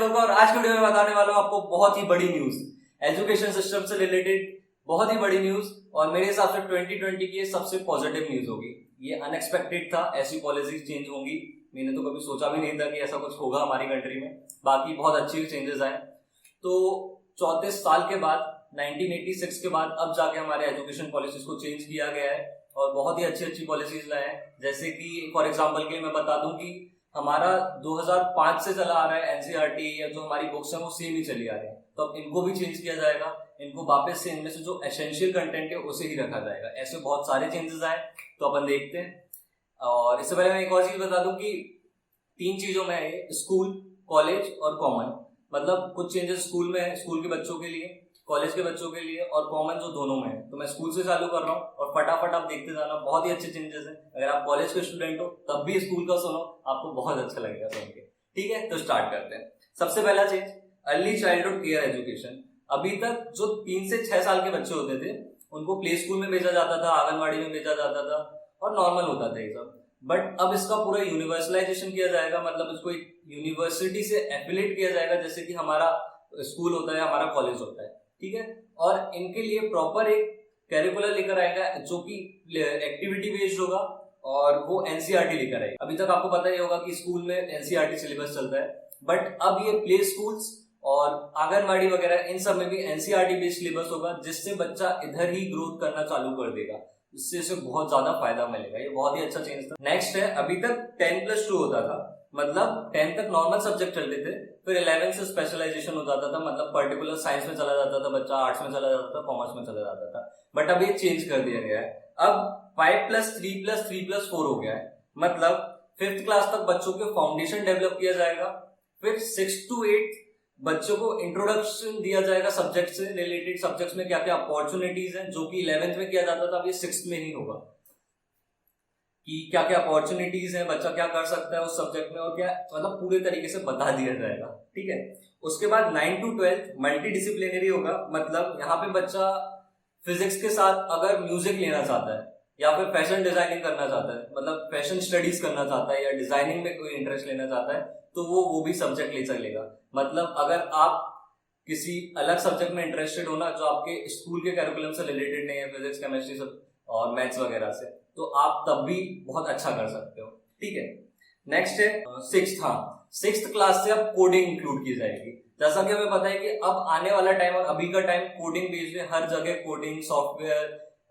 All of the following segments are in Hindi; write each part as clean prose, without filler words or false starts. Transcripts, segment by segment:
होगा और आज के वीडियो में बताने वाला हूँ आपको बहुत ही बड़ी न्यूज, एजुकेशन सिस्टम से रिलेटेड बहुत ही बड़ी न्यूज। और मेरे हिसाब से 2020 की ये सबसे पॉजिटिव न्यूज होगी। ये अनएक्सपेक्टेड था, ऐसी पॉलिसी चेंज होंगी, मैंने तो कभी सोचा भी नहीं था कि ऐसा कुछ होगा हमारी कंट्री में। बाकी बहुत अच्छी चेंजेस आए। तो 34 साल के बाद 1986 के बाद अब जाके हमारे एजुकेशन पॉलिसीज को चेंज किया गया है और बहुत ही अच्छी अच्छी पॉलिसीज लाए हैं। जैसे कि फॉर एग्जांपल के मैं बता दूं कि हमारा 2005 से चला आ रहा है एनसीईआरटी या जो हमारी बुक्स हैं वो सेम ही चली आ रही है। तो अब इनको भी चेंज किया जाएगा, इनको वापस से इनमें से जो एसेंशियल कंटेंट है उसे ही रखा जाएगा। ऐसे बहुत सारे चेंजेस आए तो अपन देखते हैं। और इससे पहले मैं एक और चीज बता दूं कि 3 चीजों में है, स्कूल, कॉलेज और कॉमन। मतलब कुछ चेंजेस स्कूल में है, स्कूल के बच्चों के लिए, कॉलेज के बच्चों के लिए, और कॉमन जो दोनों में है। तो मैं स्कूल से चालू कर रहा हूँ और फटाफट आप देखते जाना, बहुत ही अच्छे चेंजेस हैं। अगर आप कॉलेज के स्टूडेंट हो तब भी स्कूल का सुनो, आपको बहुत अच्छा लगेगा सुन के। ठीक है, तो स्टार्ट करते हैं। सबसे पहला change, early childhood care education. अभी तक जो 3 से 6 साल के बच्चे होते थे उनको प्ले स्कूल में भेजा जाता था, आंगनबाड़ी में भेजा जाता था और नॉर्मल होता था ये सब। बट अब इसका पूरा यूनिवर्सलाइजेशन किया जाएगा, मतलब इसको एक यूनिवर्सिटी से एफिलेट किया जाएगा, जैसे कि हमारा स्कूल होता है, हमारा कॉलेज होता है। ठीक है, और इनके लिए प्रॉपर एक कैरिकुलर लेकर आएगा जो कि एक्टिविटी बेस्ड होगा और वो एनसीईआरटी लेकर आएगा। अभी तक आपको पता ही होगा कि स्कूल में एनसीईआरटी सिलेबस चलता है, बट अब ये प्ले स्कूल्स और आंगनबाड़ी वगैरह इन सब में भी एनसीईआरटी बेस्ड सिलेबस होगा, जिससे बच्चा इधर ही ग्रोथ करना चालू कर देगा। इससे इसे बहुत ज्यादा फायदा मिलेगा। ये बहुत ही अच्छा चेंज था। नेक्स्ट है, अभी तक 10+2 होता था, मतलब 10 तक नॉर्मल सब्जेक्ट चलते थे, फिर 11 से स्पेशलाइजेशन हो जाता था, मतलब पर्टिकुलर साइंस में चला जाता था बच्चा, आर्ट्स में चला जाता था, कॉमर्स में चला जाता था। बट अब ये चेंज कर दिया गया है। अब 5+3+3+4 हो गया है, मतलब 5th क्लास तक बच्चों के फाउंडेशन डेवलप किया जाएगा, फिर 6 to 8 बच्चों को इंट्रोडक्शन दिया जाएगा सब्जेक्ट से रिलेटेड, सब्जेक्ट्स में क्या क्या अपॉर्चुनिटीज हैं, जो कि 11th में किया जाता था, अब ये 6th में ही होगा कि क्या क्या अपॉर्चुनिटीज हैं, बच्चा क्या कर सकता है उस सब्जेक्ट में, और क्या मतलब पूरे तरीके से बता दिया जाएगा। ठीक है, उसके बाद 9 to 12 मल्टी डिसिप्लिनरी होगा, मतलब यहाँ पे बच्चा फिजिक्स के साथ अगर म्यूजिक लेना चाहता है या फिर फैशन डिजाइनिंग करना चाहता है, मतलब फैशन स्टडीज करना चाहता है या डिजाइनिंग में कोई इंटरेस्ट लेना चाहता है, तो वो भी सब्जेक्ट ले चलेगा। मतलब अगर आप किसी अलग सब्जेक्ट में इंटरेस्टेड हो ना, जो आपके स्कूल के कैरिकुलम से रिलेटेड नहीं है, फिजिक्स, केमिस्ट्री सब और मैथ्स वगैरह से, तो आप तब भी बहुत अच्छा कर सकते हो। ठीक है, नेक्स्ट है 6th। हाँ, 6th क्लास से अब कोडिंग इंक्लूड की जाएगी। जैसा कि हमें पता है कि अब आने वाला टाइम और अभी का टाइम कोडिंग बेस्ड है, हर जगह कोडिंग, सॉफ्टवेयर,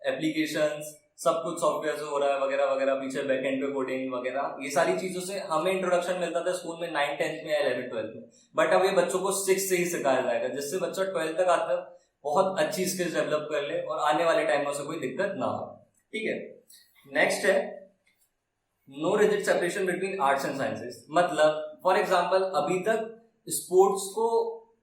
एप्लीकेशंस, सब कुछ सॉफ्टवेयर से हो रहा है वगैरह वगैरह, पीछे बैकएंड पे कोडिंग वगैरह, ये सारी चीजों से हमें इंट्रोडक्शन मिलता था स्कूल में 9th 10th में या 11th 12th में। बट अब ये बच्चों को 6th से ही सिखाया जाएगा, जिससे बच्चा 12th तक आता बहुत अच्छी स्किल्स डेवलप कर ले और आने वाले टाइम में से कोई दिक्कत ना हो। ठीक है, नेक्स्ट है no rigid separation between arts and sciences. मतलब फॉर एग्जांपल अभी तक स्पोर्ट्स को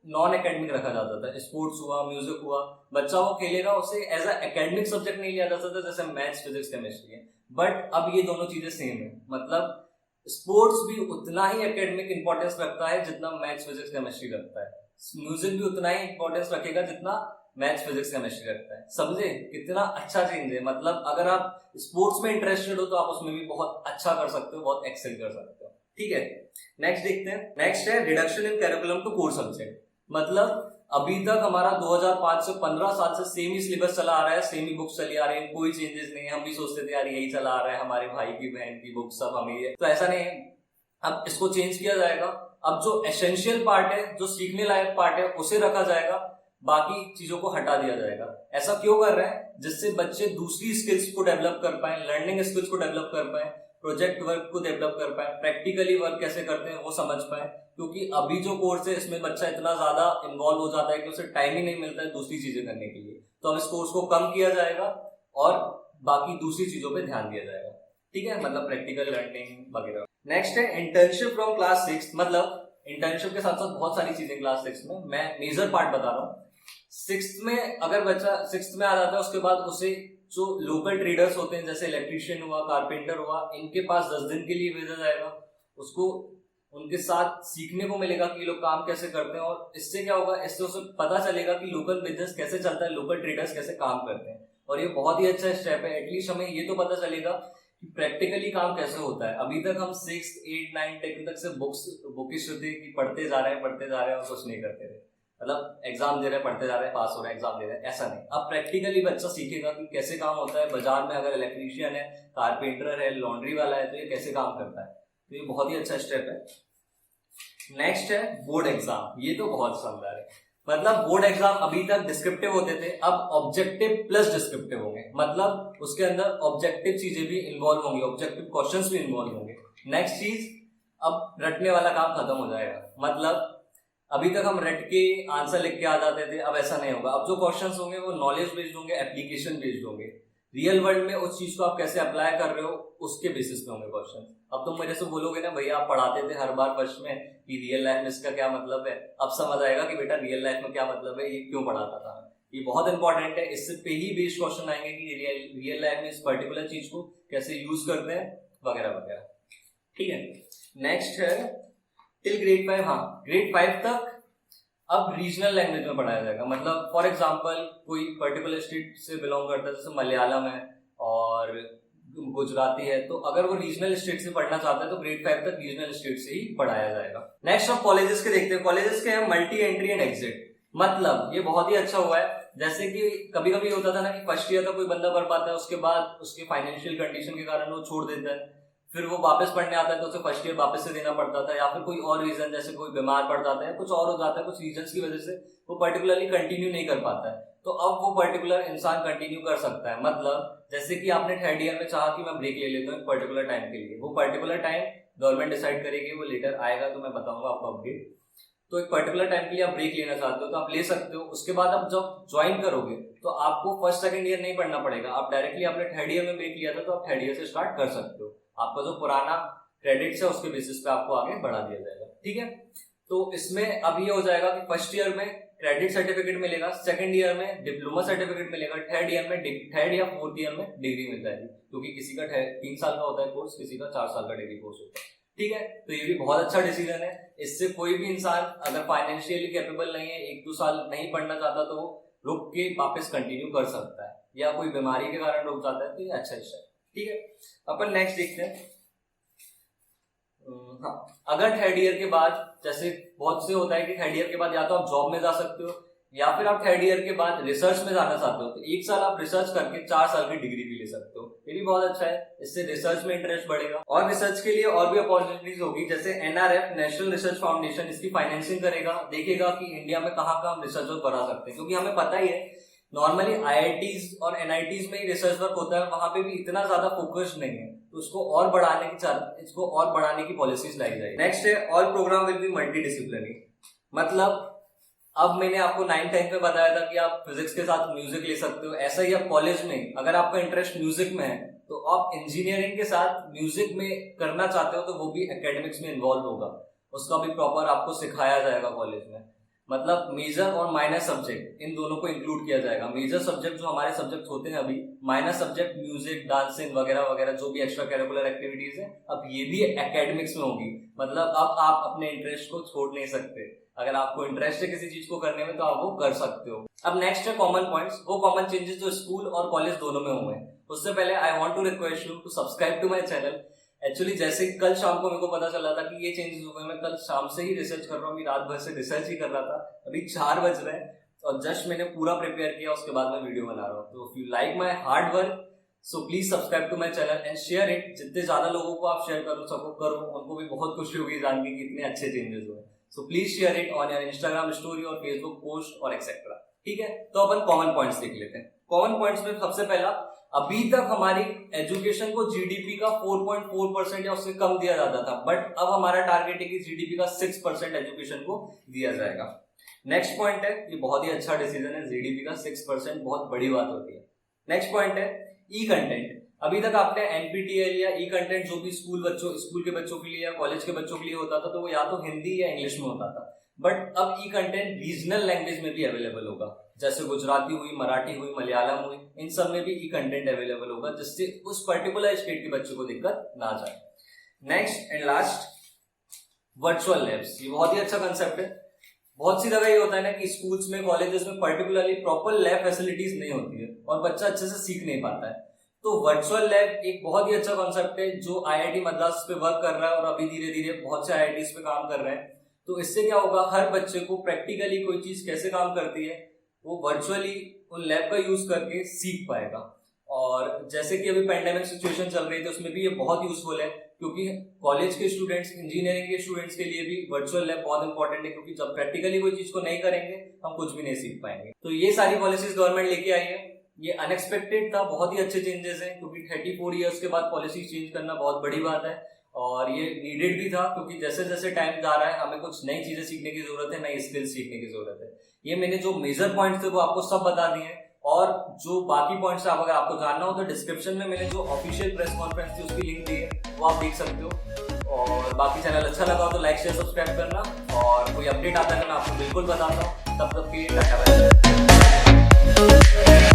नॉन एकेडमिक रखा जाता था, स्पोर्ट्स हुआ, म्यूजिक हुआ, बच्चा वो खेलेगा, उसे एज अ एकेडमिक सब्जेक्ट नहीं लिया जाता था जैसे मैथ्स, फिजिक्स, केमिस्ट्री है। बट अब ये दोनों चीजें सेम है, मतलब स्पोर्ट्स भी उतना ही एकेडमिक इंपॉर्टेंस रखता है जितना मैथ्स, फिजिक्स, केमिस्ट्री रखता है। म्यूजिक भी उतना ही इंपॉर्टेंस रखेगा जितना मैथ्स, फिजिक्स, केमिस्ट्री रखता है। समझे कितना अच्छा चेंज है। मतलब अगर आप स्पोर्ट्स में इंटरेस्टेड हो तो आप उसमें भी बहुत अच्छा कर सकते हो, बहुत एक्सेल कर सकते हो। ठीक है, नेक्स्ट देखते हैं। नेक्स्ट है reduction in curriculum to core subject. मतलब अभी तक हमारा 2005 से 15 साल से सेम ही सिलेबस चला आ रहा है, सेम ही बुक्स चली आ रही है, कोई चेंजेस नहीं है। हम भी सोचते थे यार यही चला आ रहा है, हमारे भाई की बहन की बुक सब हमें ही है, तो ऐसा नहीं है। अब इसको चेंज किया जाएगा। अब जो एसेंशियल पार्ट है, जो सीखने लायक पार्ट है, उसे रखा जाएगा, बाकी चीजों को हटा दिया जाएगा। ऐसा क्यों कर रहे हैं? जिससे बच्चे दूसरी स्किल्स को डेवलप कर पाए, लर्निंग स्किल्स को डेवलप कर पाए, प्रोजेक्ट वर्क को डेवलप कर पाए, प्रैक्टिकली वर्क कैसे करते हैं वो समझ पाए। क्योंकि अभी जो कोर्स है इसमें बच्चा इतना ज्यादा इन्वॉल्व हो जाता है कि उसे टाइम ही नहीं मिलता है दूसरी चीजें करने के लिए। तो अब इस कोर्स को कम किया जाएगा और बाकी दूसरी चीजों पे ध्यान दिया जाएगा। ठीक है, मतलब प्रैक्टिकल लर्निंग वगैरह। नेक्स्ट है इंटर्नशिप फ्रॉम क्लास 6। मतलब इंटर्नशिप के साथ साथ बहुत सारी चीजें क्लास 6 में, मैं मेजर पार्ट बता रहा हूँ। 6th में अगर बच्चा 6th में आ जाता है, उसके बाद उसे जो लोकल ट्रेडर्स होते हैं जैसे इलेक्ट्रीशियन हुआ, कारपेंटर हुआ, इनके पास 10 दिन के लिए भेजा जाएगा। उसको उनके साथ सीखने को मिलेगा कि लोग काम कैसे करते हैं, और इससे क्या होगा, इससे उसे पता चलेगा कि लोकल बिजनेस कैसे चलता है, लोकल ट्रेडर्स कैसे काम करते हैं। और ये बहुत ही अच्छा स्टेप है। एटलीस्ट हमें ये तो पता चलेगा कि प्रैक्टिकली काम कैसे होता है। अभी तक हम 6th 8th 9th 10th तक से बुकिश होती कि पढ़ते जा रहे हैं और कुछ नहीं करते रहे, मतलब एग्जाम दे रहे हैं, पढ़ते जा रहे हैं, पास हो रहे हैं, एग्जाम दे रहे हैं, ऐसा नहीं। अब प्रैक्टिकली बच्चा सीखेगा कि कैसे काम होता है। बाजार में अगर इलेक्ट्रीशियन है, कारपेंटर है, लॉन्ड्री वाला है, तो ये कैसे काम करता है। तो ये बहुत ही अच्छा स्टेप है। नेक्स्ट है बोर्ड एग्जाम। ये तो बहुत शानदार है। मतलब बोर्ड एग्जाम अभी तक डिस्क्रिप्टिव होते थे, अब ऑब्जेक्टिव प्लस डिस्क्रिप्टिव होंगे। मतलब उसके अंदर ऑब्जेक्टिव चीजें भी इन्वॉल्व होंगी, ऑब्जेक्टिव क्वेश्चंस भी इन्वॉल्व होंगे। नेक्स्ट चीज, अब रटने वाला काम खत्म हो जाएगा। मतलब अभी तक हम रट के आंसर लिख के आ जाते थे, अब ऐसा नहीं होगा। अब जो क्वेश्चंस होंगे वो नॉलेज बेस्ड होंगे, एप्लीकेशन बेस्ड होंगे। रियल वर्ल्ड में उस चीज को आप कैसे अप्लाई कर रहे हो उसके बेसिस पे होंगे क्वेश्चन। अब तुम मेरे से बोलोगे ना भैया आप पढ़ाते थे हर बार फर्स्ट में कि रियल लाइफ में इसका क्या मतलब है, अब समझ आएगा कि बेटा रियल लाइफ में क्या मतलब है, ये क्यों पढ़ाता था। ये बहुत इंपॉर्टेंट है। इससे पे ही बेस्ड क्वेश्चन आएंगे कि रियल लाइफ में इस पर्टिकुलर चीज को कैसे यूज करते हैं वगैरह वगैरह। ठीक है, नेक्स्ट है टिल ग्रेड 5। हाँ, ग्रेड 5 तक अब रीजनल लैंग्वेज में पढ़ाया जाएगा। मतलब फॉर एग्जांपल कोई पर्टिकुलर स्टेट से बिलोंग करता है, जैसे मलयालम है और गुजराती है, तो अगर वो रीजनल स्टेट से पढ़ना चाहता है तो ग्रेड 5 तक रीजनल स्टेट से ही पढ़ाया जाएगा। नेक्स्ट अब कॉलेजेस के देखते हैं। कॉलेजेस के हैं मल्टी एंट्री एंड एग्जिट। मतलब ये बहुत ही अच्छा हुआ है। जैसे कि कभी कभी होता था ना कि फर्स्ट ईयर तक कोई बंदा पढ़ पाता है, उसके बाद उसके फाइनेंशियल कंडीशन के कारण वो छोड़ देता है, फिर वो वापस पढ़ने आता है तो उसे फर्स्ट ईयर वापस से देना पड़ता था, या फिर कोई और रीजन जैसे कोई बीमार पड़ जाता है, कुछ और हो जाता है, कुछ रीजन की वजह से वो पर्टिकुलरली कंटिन्यू नहीं कर पाता है। तो अब वो पर्टिकुलर इंसान कंटिन्यू कर सकता है। मतलब जैसे कि आपने थर्ड ईयर में चाहा कि मैं ब्रेक ले लेता हूँ एक पर्टिकुलर टाइम के लिए, वो पर्टिकुलर टाइम गवर्नमेंट डिसाइड करेगी, वो लेटर आएगा तो मैं बताऊंगा आपको अपडेट। तो एक पर्टिकुलर टाइम के लिए आप ब्रेक लेना चाहते हो तो आप ले सकते हो। उसके बाद आप जब ज्वाइन करोगे तो आपको फर्स्ट सेकंड ईयर नहीं पढ़ना पड़ेगा, आप डायरेक्टली आपने थर्ड ईयर में ब्रेक लिया था तो आप थर्ड ईयर से स्टार्ट कर सकते हो। आपका जो पुराना क्रेडिट्स है उसके बेसिस पे आपको आगे बढ़ा दिया जाएगा। ठीक है, तो इसमें अब ये हो जाएगा कि फर्स्ट ईयर में क्रेडिट सर्टिफिकेट मिलेगा, सेकंड ईयर में डिप्लोमा सर्टिफिकेट मिलेगा, थर्ड ईयर में थर्ड या फोर्थ ईयर में डिग्री मिल जाएगी, क्योंकि किसी का 3 साल का होता है कोर्स, किसी का 4 साल का डिग्री कोर्स होता है। ठीक है, तो ये भी बहुत अच्छा डिसीजन है। इससे कोई भी इंसान अगर फाइनेंशियली कैपेबल नहीं है, 1-2 साल नहीं पढ़ना चाहता, तो वो रुक के वापस कंटिन्यू कर सकता है, या कोई बीमारी के कारण रुक जाता है तो ये अच्छा है। ठीक है, अपन नेक्स्ट देखते हैं। हाँ, अगर थर्ड ईयर के बाद, जैसे बहुत से होता है कि थर्ड ईयर के बाद या तो आप जॉब में जा सकते हो या फिर आप थर्ड ईयर के बाद रिसर्च में जाना चाहते हो, तो 1 साल आप रिसर्च करके 4 साल की डिग्री भी ले सकते हो। ये भी बहुत अच्छा है, इससे रिसर्च में इंटरेस्ट बढ़ेगा और रिसर्च के लिए और भी अपॉर्चुनिटीज होगी। जैसे NRF नेशनल रिसर्च फाउंडेशन इसकी फाइनेंसिंग करेगा, देखेगा कि इंडिया में कहाँ कहाँ हम रिसर्च वर्क बढ़ा सकते हैं, क्योंकि हमें पता ही है नॉर्मली IITs और NITs में ही रिसर्च वर्क होता है, वहां पे भी इतना ज्यादा फोकस नहीं है, तो इसको और बढ़ाने की पॉलिसीज लाई जाएगी। नेक्स्ट है all programme will be multidisciplinary. मतलब अब मैंने आपको 9th 10th में बताया था कि आप फिजिक्स के साथ म्यूजिक ले सकते हो, ऐसा ही आप कॉलेज में अगर आपका इंटरेस्ट म्यूजिक में है तो आप इंजीनियरिंग के साथ म्यूजिक में करना चाहते हो तो वो भी एकेडमिक्स में इन्वॉल्व होगा, उसका भी प्रॉपर आपको सिखाया जाएगा कॉलेज में। मतलब मेजर और माइनर सब्जेक्ट इन दोनों को इंक्लूड किया जाएगा। मेजर सब्जेक्ट जो हमारे सब्जेक्ट होते हैं अभी, माइनर सब्जेक्ट म्यूजिक, डांसिंग वगैरह वगैरह जो भी एक्स्ट्रा करिकुलर एक्टिविटीज है, अब ये भी एकेडमिक्स में होगी। मतलब अब आप अपने इंटरेस्ट को छोड़ नहीं सकते, अगर आपको इंटरेस्ट है किसी चीज को करने में तो आप वो कर सकते हो। अब नेक्स्ट है कॉमन पॉइंट्स, वो कॉमन चेंजेस जो स्कूल और कॉलेज दोनों में हुए हैं। उससे पहले I want to request you to subscribe to my channel. Actually जैसे कल शाम को मेरे को पता चला था कि ये चेंजेस हुए, मैं कल शाम से ही रिसर्च कर रहा हूँ, रात भर से रिसर्च ही कर रहा था। अभी 4 बज रहे हैं और जस्ट मैंने पूरा प्रिपेयर किया, उसके बाद मैं वीडियो बना रहा हूँ। तो if you like my hard work so please subscribe to my channel and share it. जितने ज्यादा लोगों को आप शेयर कर सको करो, उनको भी बहुत खुशी होगी जान के कि इतने अच्छे चेंजेस हुए। So please share it on your Instagram story और फेसबुक पोस्ट और एक्सेट्रा। ठीक है, तो अपन कॉमन पॉइंट्स देख लेते हैं। कॉमन पॉइंट्स में सबसे पहला, अभी तक हमारी एजुकेशन को जीडीपी का 4.4% या उससे कम दिया जाता था, बट अब हमारा टारगेट है कि जीडीपी का 6% एजुकेशन को दिया जाएगा। नेक्स्ट पॉइंट है, ये बहुत ही अच्छा डिसीजन है, जीडीपी का 6% बहुत बड़ी बात होती है। नेक्स्ट पॉइंट है ई कंटेंट। अभी तक आपने एनपीटीएल या ई कंटेंट जो भी स्कूल के बच्चों के लिए या कॉलेज के बच्चों के लिए होता था, तो वो या तो हिंदी या इंग्लिश में होता था, बट अब ई कंटेंट रीजनल लैंग्वेज में भी अवेलेबल होगा। जैसे गुजराती हुई, मराठी हुई, मलयालम हुई, इन सब में भी ई कंटेंट अवेलेबल होगा, जिससे उस पर्टिकुलर स्टेट के बच्चे को दिक्कत ना जाए। Next and last, virtual labs. ये बहुत ही अच्छा कंसेप्ट है। बहुत सी जगह ये होता है ना कि स्कूल्स में, कॉलेजेस में पर्टिकुलरली प्रॉपर लैब फैसिलिटीज नहीं होती है और बच्चा अच्छे से सीख नहीं पाता है। तो वर्चुअल लैब एक बहुत ही अच्छा कॉन्सेप्ट है जो आईआईटी मद्रास पे वर्क कर रहा है और अभी धीरे धीरे बहुत से आईआईटीज पे काम कर रहे हैं। तो इससे क्या होगा, हर बच्चे को प्रैक्टिकली कोई चीज कैसे काम करती है वो वर्चुअली उन लैब का यूज करके सीख पाएगा। और जैसे कि अभी पेंडेमिक सिचुएशन चल रही थी उसमें भी ये बहुत यूजफुल है, क्योंकि कॉलेज के स्टूडेंट्स, इंजीनियरिंग के स्टूडेंट्स के लिए भी वर्चुअल लैब बहुत इंपॉर्टेंट है, क्योंकि जब प्रैक्टिकली कोई चीज को नहीं करेंगे हम कुछ भी नहीं सीख पाएंगे। तो ये सारी पॉलिसीज गवर्नमेंट लेके आई है। ये अनएक्सपेक्टेड था, बहुत ही अच्छे चेंजेस हैं, क्योंकि 34 ईयर्स के बाद पॉलिसी चेंज करना बहुत बड़ी बात है और ये नीडेड भी था, क्योंकि जैसे जैसे टाइम जा रहा है हमें कुछ नई चीजें सीखने की जरूरत है, नई स्किल्स सीखने की जरूरत है। ये मैंने जो मेजर पॉइंट्स थे वो आपको सब बता दिए, और जो बाकी पॉइंट्स अगर आपको जानना हो तो डिस्क्रिप्शन में मैंने जो ऑफिशियल प्रेस कॉन्फ्रेंस थी उसकी लिंक दी है, वो आप देख सकते हो। और बाकी चैनल अच्छा लगा हो तो लाइक शेयर सब्सक्राइब करना, और कोई अपडेट आता है तो मैं आपको बिल्कुल बताता हूँ। तब तक के लिए टाटा बाय बाय।